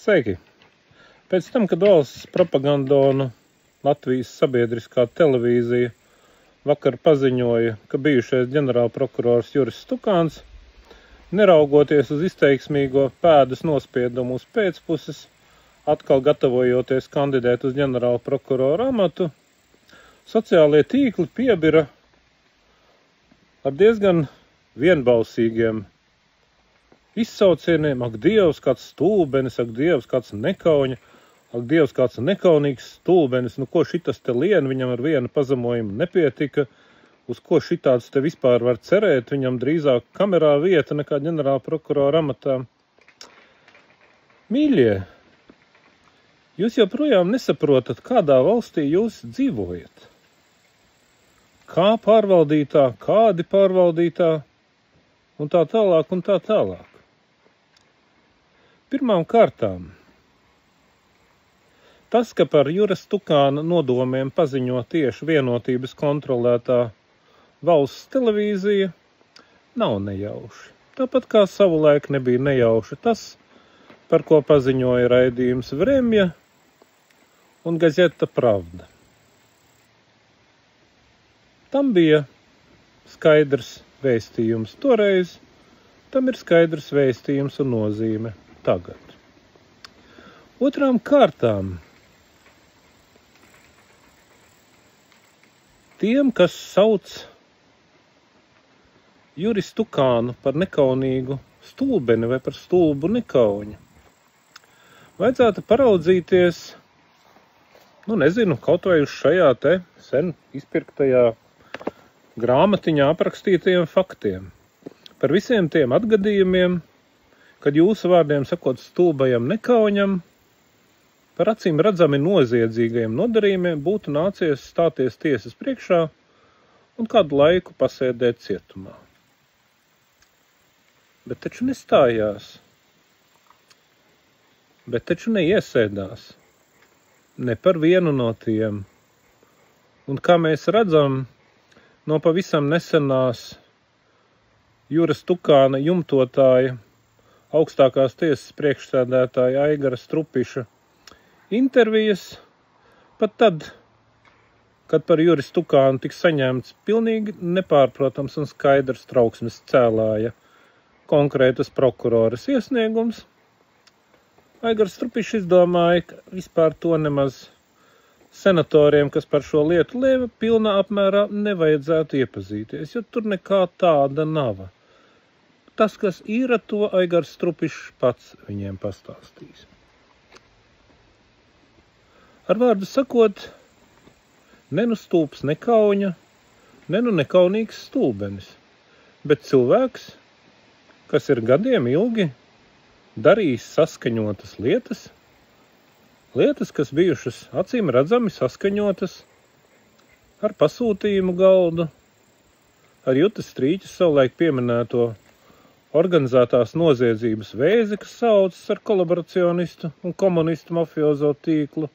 Sveiki! Pēc tam, kad valsts propagandona Latvijas sabiedriskā televīzija vakar paziņoja, ka bijušais ģenerālprokurors Juris Stukāns, neraugoties uz izteiksmīgo pēdas nospiedumu uz pēcpuses, atkal gatavojoties kandidēt uz ģenerālprokurora amatu, sociālie tīkli piebira ar diezgan vienbalsīgiem izsaucieniem: ak, Dievs, kāds stulbenis, ak, Dievs, kāds nekauņa, ak, Dievs, kāds nekaunīgs stulbenis, nu ko šitas te lien, viņam ar vienu pazemojumu nepietika, uz ko šitāds te vispār var cerēt, viņam drīzāk kamerā vieta nekā ģenerālprokurora amatā. Mīļie, jūs joprojām nesaprotat, kādā valstī jūs dzīvojat. Kā pārvaldītā, kādi pārvaldītā, un tā tālāk, un tā tālāk. Pirmām kārtām, tas, ka par Jura Stukāna nodomiem paziņo tieši Vienotības kontrolētā valsts televīzija, nav nejauši. Tāpat kā savulaik nebija nejauši tas, par ko paziņoja raidījums Vremja un Gazeta Pravda. Tam bija skaidrs vēstījums toreiz, tam ir skaidrs vēstījums un nozīme tagad. Otrām kārtām, tiem, kas sauc Juri Stukānu par nekaunīgu stulbeni vai par stulbu nekauņu, vajadzētu paraudzīties, kaut vai uz šajā te sen izpirktajā grāmatiņā aprakstītajiem faktiem. Par visiem tiem atgadījumiem, kad jūsu vārdiem sakot stulbajam nekauņam, par acīm redzami noziedzīgajiem nodarījumiem būtu nācies stāties tiesas priekšā un kādu laiku pasēdēt cietumā. Bet taču nestājās, bet taču neiesēdās, ne par vienu no tiem. Un kā mēs redzam, no pavisam nesenās Jura Stukāna jumtotāja, augstākās tiesas priekšsēdētāja Aigara Strupiša intervijas, pat tad, kad par Juri Stukānu tik saņemts pilnīgi nepārprotams un skaidrs trauksmes cēlāja konkrētas prokuroras iesniegums, Aigars Strupišs izdomāja, ka vispār to nemaz senatoriem, kas par šo lietu lēma, pilnā apmērā nevajadzētu iepazīties, jo tur nekā tāda nav. Tas, kas ir, to Aigars Strupišs pats viņiem pastāstīs. Ar vārdu sakot, nenu stulbs nekauņa, nenu nekaunīgs stulbenis, bet cilvēks, kas ir gadiem ilgi darījis saskaņotas lietas, kas bijušas acīm redzami saskaņotas ar pasūtījumu galdu, ar Jutas Strīķes savulaik pieminēto organizētās noziedzības vēzi, kas saucas ar kolaboracionistu un komunistu mafiozo tīklu.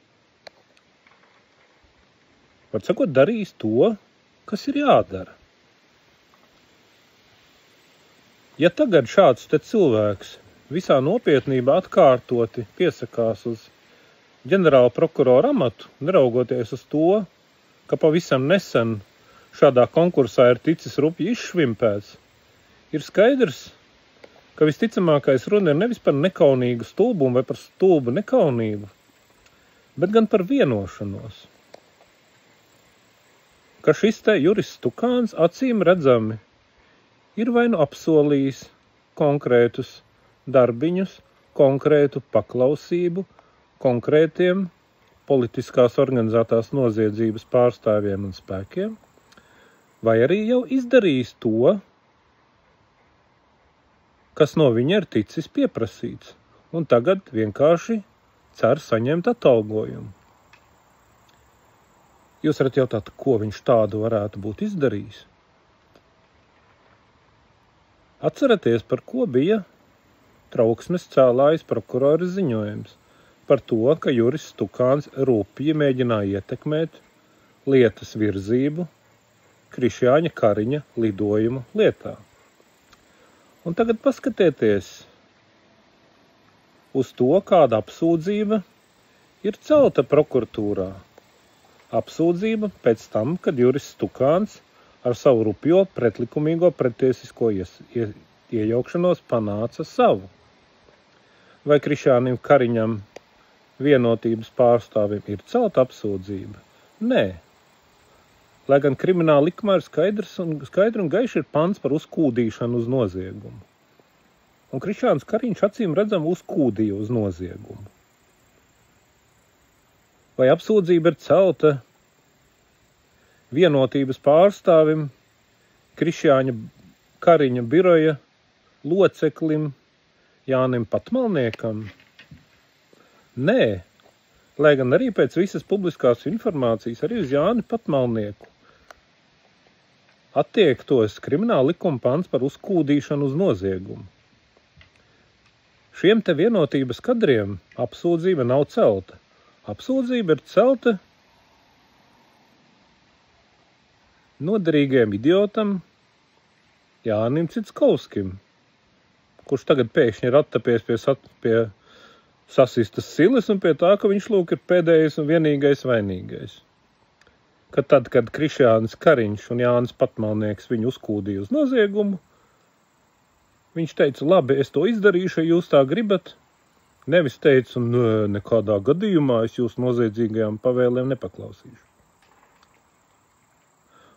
Var sakot, darījis to, kas ir jādara. Ja tagad šāds te cilvēks visā nopietnībā atkārtoti piesakās uz ģenerālprokurora amatu, neraugoties uz to, ka pavisam nesen šādā konkursā ir ticis rupji izšvimpēts, ir skaidrs, ka visticamākais runa ir nevis par nekaunīgu stulbumu vai par stulbu nekaunību, bet gan par vienošanos, ka šis te Juris Stukāns acīm redzami ir vai nu apsolījis konkrētus darbiņus, konkrētu paklausību konkrētiem politiskās organizētās noziedzības pārstāvjiem un spēkiem, vai arī jau izdarījis to, kas no viņa ir ticis pieprasīts, un tagad vienkārši cer saņemt atalgojumu. Jūs varat jautāt, ko viņš tādu varētu būt izdarījis? Atceraties, par ko bija trauksmes cēlājs prokurora ziņojums, par to, ka Juris Stukāns rupji mēģināja ietekmēt lietas virzību Krišjāņa Kariņa lidojumu lietā. Un tagad paskatieties, uz to, kāda apsūdzība ir celta prokuratūrā. Apsūdzība pēc tam, kad Juris Stukāns ar savu rupjo pretlikumīgo pretiesisko iejaukšanos panāca savu. Vai Krišjānim Kariņam, Vienotības pārstāvim, ir celta apsūdzība? Nē. Lai gan krimināla likumā ir skaidri un gaiši ir pants par uzkūdīšanu uz noziegumu. Un Krišjāns Kariņš acīm redzam uzkūdīja uz noziegumu. Vai apsūdzība ir celta Vienotības pārstāvim, Krišjāņa Kariņa biroja loceklim Jānim Patmalniekam? Nē, lai gan arī pēc visas publiskās informācijas arī uz Jāni Patmalnieku attiektos krimināla likuma pants par uzkūdīšanu uz noziegumu. Šiem te Vienotības kadriem apsūdzība nav celta. Apsūdzība ir celta noderīgajam idiotam Jānim Citskovskim, kurš tagad pēkšņi ir attapies pie sasistas silas un pie tā, ka viņš lūk ir pēdējais un vienīgais vainīgais. Kad Krišjānis Kariņš un Jānis Patmalnieks viņu uzkūdīja uz noziegumu, viņš teica, labi, es to izdarīšu, ja jūs tā gribat. Nevis teicu, nekādā gadījumā es jūs noziedzīgajām pavēlēm nepaklausīšu.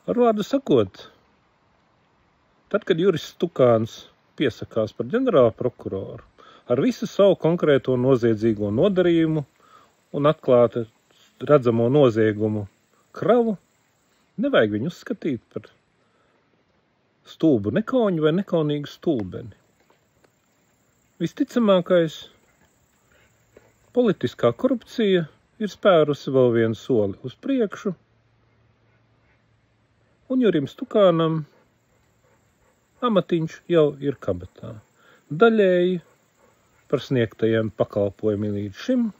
Ar vārdu sakot, tad, kad Juris Stukāns piesakās par ģenerāla prokuroru, ar visu savu konkrēto noziedzīgo nodarījumu un atklāti redzamo noziegumu kravu, nevajag viņu uzskatīt par stulbu nekauņu vai nekaunīgu stulbeni. Visticamākais, politiskā korupcija ir spērusi vēl vienu soli uz priekšu, un Jurim Stukānam amatiņš jau ir kabatā. Daļēji par sniegtajiem pakalpojumiem līdz šim,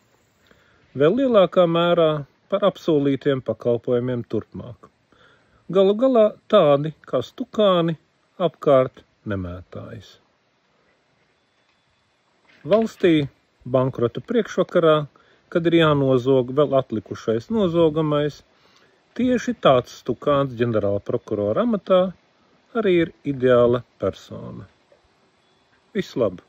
vēl lielākā mērā par apsolītiem pakalpojumiem turpmāk. Galu galā tādi, kā Stukāni, apkārt nemētājas. Valstī bankrota priekšvakarā, kad ir jānozog vēl atlikušais nozogamais, tieši tāds Stukāns ģenerāla prokurora amatā arī ir ideāla persona. Visu labu!